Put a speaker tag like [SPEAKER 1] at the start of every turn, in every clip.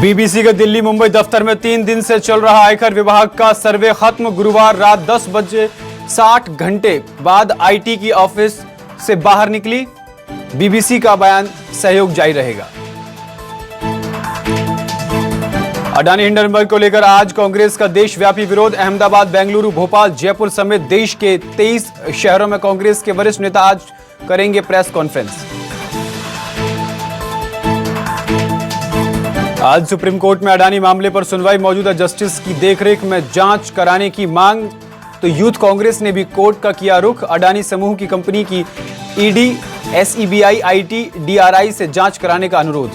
[SPEAKER 1] BBC के दिल्ली मुंबई दफ्तर में 3 दिन से चल रहा आयकर विभाग का सर्वे खत्म। गुरुवार रात 10 बजे 60 घंटे बाद आईटी की ऑफिस से बाहर निकली। बीबीसी का बयान, सहयोग जारी रहेगा। अडानी हिंडनबर्ग को लेकर आज कांग्रेस का देशव्यापी विरोध। अहमदाबाद, बेंगलुरु, भोपाल, जयपुर समेत देश के 23 शहरों में कांग्रेस के वरिष्ठ नेता आज करेंगे प्रेस कॉन्फ्रेंस। आज सुप्रीम कोर्ट में अडानी मामले पर सुनवाई। मौजूदा जस्टिस की देखरेख में जांच कराने की मांग। तो यूथ कांग्रेस ने भी कोर्ट का किया रुख। अडानी समूह की कंपनी की ईडी, एसईबीआई, आईटी, डीआरआई से जांच कराने का अनुरोध।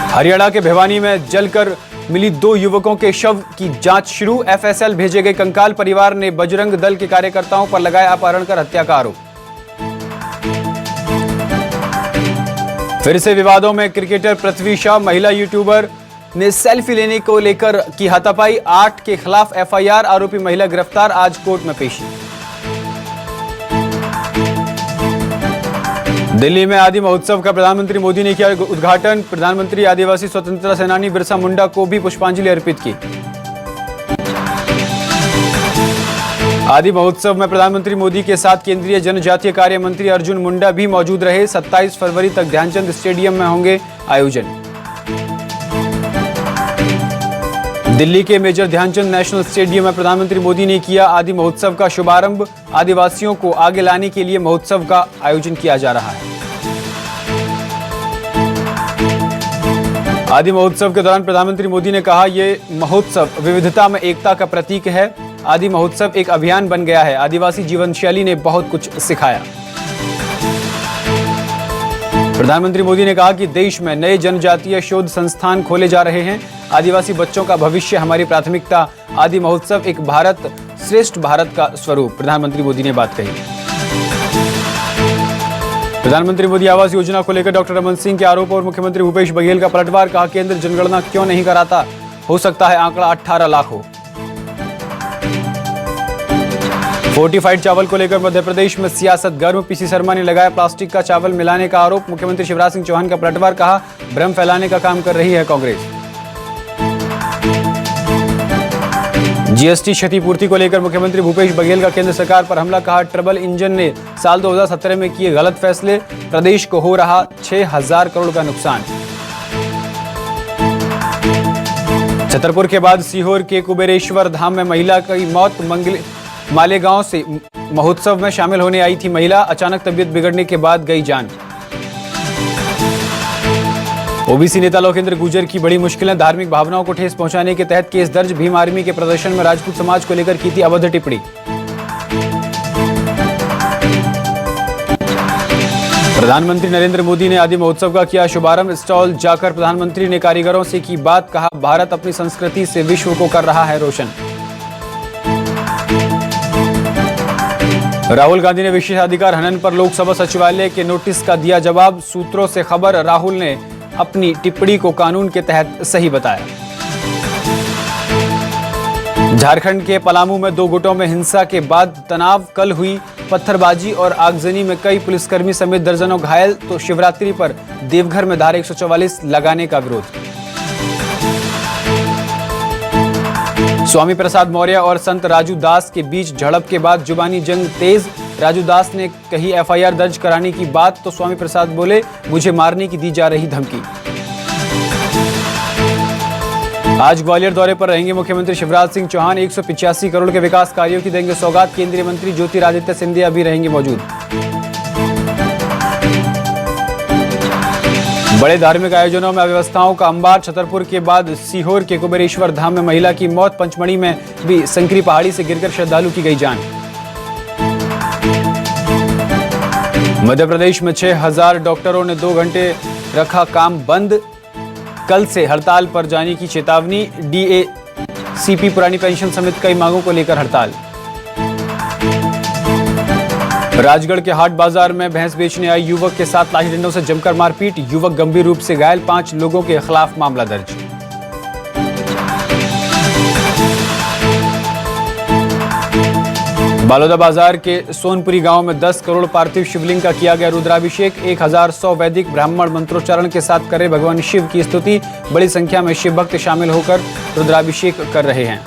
[SPEAKER 1] हरियाणा के भिवानी में जलकर मिली 2 युवकों के शव की जांच शुरू। एफएसएल भेजे गए कंकाल। परिवार ने बजरंग दल के कार्यकर्ताओं पर लगाया अपहरण कर हत्या का आरोप। फिर से विवादों में क्रिकेटर पृथ्वी शॉ। महिला यूट्यूबर ने सेल्फी लेने को लेकर की हाथापाई। 8 के खिलाफ एफआईआर। आरोपी महिला गिरफ्तार। आज कोर्ट में पेशी। दिल्ली में आदि महोत्सव का प्रधानमंत्री मोदी ने किया उद्घाटन। प्रधानमंत्री आदिवासी स्वतंत्रता सेनानी बिरसा मुंडा को भी पुष्पांजलि अर्पित की। आदि महोत्सव में प्रधानमंत्री मोदी के साथ केंद्रीय जनजातीय कार्य मंत्री अर्जुन मुंडा भी मौजूद रहे। 27 फरवरी तक ध्यानचंद स्टेडियम में होंगे आयोजन। दिल्ली के मेजर ध्यानचंद नेशनल स्टेडियम में प्रधानमंत्री मोदी ने किया आदि महोत्सव का शुभारंभ। आदिवासियों को आगे लाने के लिए महोत्सव का आयोजन किया जा रहा है। आदि महोत्सव के दौरान प्रधानमंत्री मोदी ने कहा, ये महोत्सव विविधता में एकता का प्रतीक है। आदि महोत्सव एक अभियान बन गया है। आदिवासी जीवन शैली ने बहुत कुछ सिखाया। प्रधानमंत्री मोदी ने कहा कि देश में नए जनजातीय शोध संस्थान खोले जा रहे हैं। आदिवासी बच्चों का भविष्य हमारी प्राथमिकता। आदि महोत्सव एक भारत श्रेष्ठ भारत का स्वरूप। प्रधानमंत्री मोदी ने बात कही। प्रधानमंत्री मोदी आवास योजना को लेकर डॉक्टर रमन सिंह के आरोप और मुख्यमंत्री भूपेश बघेल का पलटवार। कहा, केंद्र जनगणना क्यों नहीं कराता? हो सकता है आंकड़ा 18 लाख हो। फोर्टिफाइड चावल को लेकर मध्य प्रदेश में सियासत गर्म। पीसी शर्मा ने लगाया प्लास्टिक का चावल मिलाने का आरोप। मुख्यमंत्री शिवराज सिंह चौहान का पलटवार। कहा, भ्रम फैलाने का काम कर रही है कांग्रेस। जीएसटी क्षतिपूर्ति को लेकर मुख्यमंत्री भूपेश बघेल का केंद्र सरकार पर हमला। कहा, ट्रबल इंजन ने साल 2017 में किए गलत फैसले। प्रदेश को हो रहा 6000 करोड़ का नुकसान। छतरपुर के बाद सीहोर के कुबेरेश्वर धाम में महिला की मौत। मालेगांव से महोत्सव में शामिल होने आई थी महिला। अचानक तबीयत बिगड़ने के बाद गई जान। ओबीसी नेता लोकेंद्र गुर्जर की बड़ी मुश्किलें। धार्मिक भावनाओं को ठेस पहुंचाने के तहत केस दर्ज। भीम आर्मी के प्रदर्शन में राजपूत समाज को लेकर की थी अभद्र टिप्पणी। प्रधानमंत्री नरेंद्र मोदी ने आदि महोत्सव का किया शुभारंभ। स्टॉल जाकर प्रधानमंत्री ने कारीगरों से की बात। कहा, भारत अपनी संस्कृति से विश्व को कर रहा है रोशन। राहुल गांधी ने विशेषाधिकार हनन पर लोकसभा सचिवालय के नोटिस का दिया जवाब। सूत्रों से खबर, राहुल ने अपनी टिप्पणी को कानून के तहत सही बताया। झारखंड के पलामू में 2 गुटों में हिंसा के बाद तनाव। कल हुई पत्थरबाजी और आगजनी में कई पुलिसकर्मी समेत दर्जनों घायल। तो शिवरात्रि पर देवघर में धारा 144 लगाने का विरोध। स्वामी प्रसाद मौर्य और संत राजू दास के बीच झड़प के बाद जुबानी जंग तेज। राजू दास ने कही एफआईआर दर्ज कराने की बात। तो स्वामी प्रसाद बोले, मुझे मारने की दी जा रही धमकी। आज ग्वालियर दौरे पर रहेंगे मुख्यमंत्री शिवराज सिंह चौहान। 185 करोड़ के विकास कार्यों की देंगे सौगात। केंद्रीय मंत्री ज्योतिरादित्य सिंधिया भी रहेंगे मौजूद। बड़े धार्मिक आयोजनों में अव्यवस्थाओं का अंबार। छतरपुर के बाद सीहोर के कुबेरेश्वर धाम में महिला की मौत। पंचमढ़ी में भी संकरी पहाड़ी से गिरकर श्रद्धालु की गई जान। मध्य प्रदेश में 6000 डॉक्टरों ने 2 घंटे रखा काम बंद। कल से हड़ताल पर जाने की चेतावनी। डीएसीपी पुरानी पेंशन समेत कई मांगों को लेकर हड़ताल। राजगढ़ के हाट बाजार में भैंस बेचने आई युवक के साथ लाठी डंडों से जमकर मारपीट। युवक गंभीर रूप से घायल। 5 लोगों के खिलाफ मामला दर्ज। बालोदा बाजार के सोनपुरी गांव में 10 करोड़ पार्थिव शिवलिंग का किया गया रुद्राभिषेक। 1100 वैदिक ब्राह्मण मंत्रोच्चारण के साथ करे भगवान शिव की स्तुति। बड़ी संख्या में शिव भक्त शामिल होकर रुद्राभिषेक कर रहे हैं।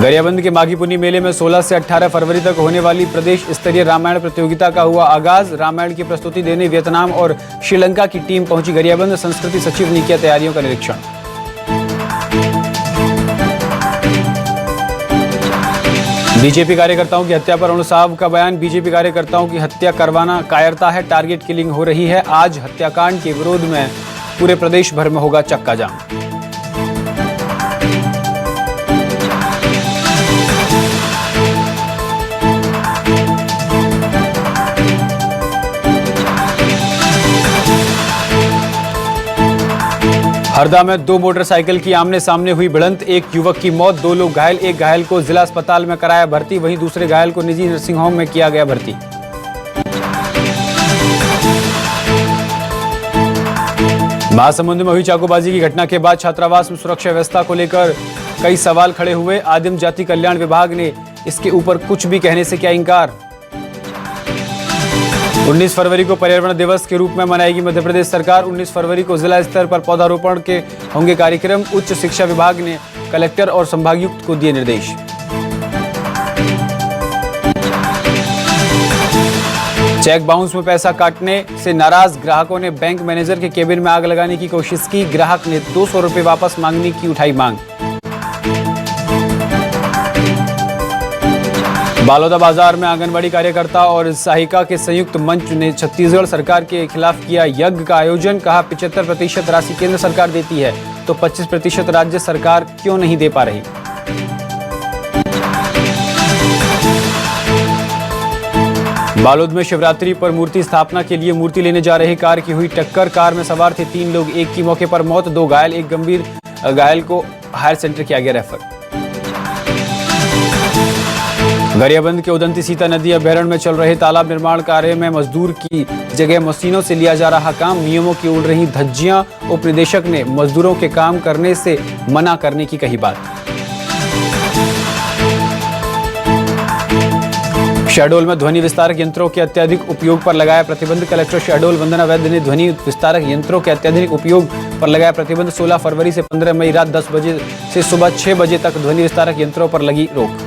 [SPEAKER 1] गरियाबंद के माघी पुन्नी मेले में 16 से 18 फरवरी तक होने वाली प्रदेश स्तरीय रामायण प्रतियोगिता का हुआ आगाज। रामायण की प्रस्तुति देने वियतनाम और श्रीलंका की टीम पहुंची गरियाबंद। संस्कृति सचिव ने किया तैयारियों का निरीक्षण। बीजेपी कार्यकर्ताओं की हत्या पर अरुण साहब का बयान। बीजेपी कार्यकर्ताओं की हत्या करवाना कायरता है, टारगेट किलिंग हो रही है। आज हत्याकांड के विरोध में पूरे प्रदेश भर में होगा चक्का जाम। हरदा में 2 मोटरसाइकिल की आमने सामने हुई भिड़ंत। एक युवक की मौत, 2 लोग घायल। एक घायल को जिला अस्पताल में कराया भर्ती, वहीं दूसरे घायल को निजी नर्सिंग होम में किया गया भर्ती। महासमुंद में हुई चाकूबाजी की घटना के बाद छात्रावास में सुरक्षा व्यवस्था को लेकर कई सवाल खड़े हुए। आदिम जाति कल्याण विभाग ने इसके ऊपर कुछ भी कहने से किया इंकार। 19 फरवरी को पर्यावरण दिवस के रूप में मनाएगी मध्य प्रदेश सरकार। 19 फरवरी को जिला स्तर पर पौधारोपण के होंगे कार्यक्रम। उच्च शिक्षा विभाग ने कलेक्टर और संभागायुक्त को दिए निर्देश। चेक बाउंस में पैसा काटने से नाराज ग्राहकों ने बैंक मैनेजर के केबिन में आग लगाने की कोशिश की। ग्राहक ने 200 रुपये वापस मांगने की उठाई मांग। बालोदा बाजार में आंगनबाड़ी कार्यकर्ता और सहायिका के संयुक्त मंच ने छत्तीसगढ़ सरकार के खिलाफ किया यज्ञ का आयोजन। कहा 75% राशि केंद्र सरकार देती है तो 25% राज्य सरकार क्यों नहीं दे पा रही। बालोद में शिवरात्रि पर मूर्ति स्थापना के लिए मूर्ति लेने जा रही कार की हुई टक्कर। कार में सवार थे 3 लोग, एक की मौके पर मौत, 2 घायल। एक गंभीर घायल को हायर सेंटर किया गया रेफर। गरियाबंद के उदंती सीता नदी अभ्यारण्य में चल रहे तालाब निर्माण कार्य में मजदूर की जगह मशीनों से लिया जा रहा काम। नियमों की उड़ रही धज्जियां। उप निदेशक ने मजदूरों के काम करने से मना करने की कही बात। शहडोल में ध्वनि विस्तारक यंत्रों के अत्यधिक उपयोग पर लगाया प्रतिबंध। कलेक्टर शहडोल वंदना वैद्य ने ध्वनि विस्तारक यंत्रों के अत्यधिक उपयोग पर लगाया प्रतिबंध। 16 फरवरी से 15 मई रात 10 बजे से सुबह 6 बजे तक ध्वनि विस्तारक यंत्रों पर लगी रोक।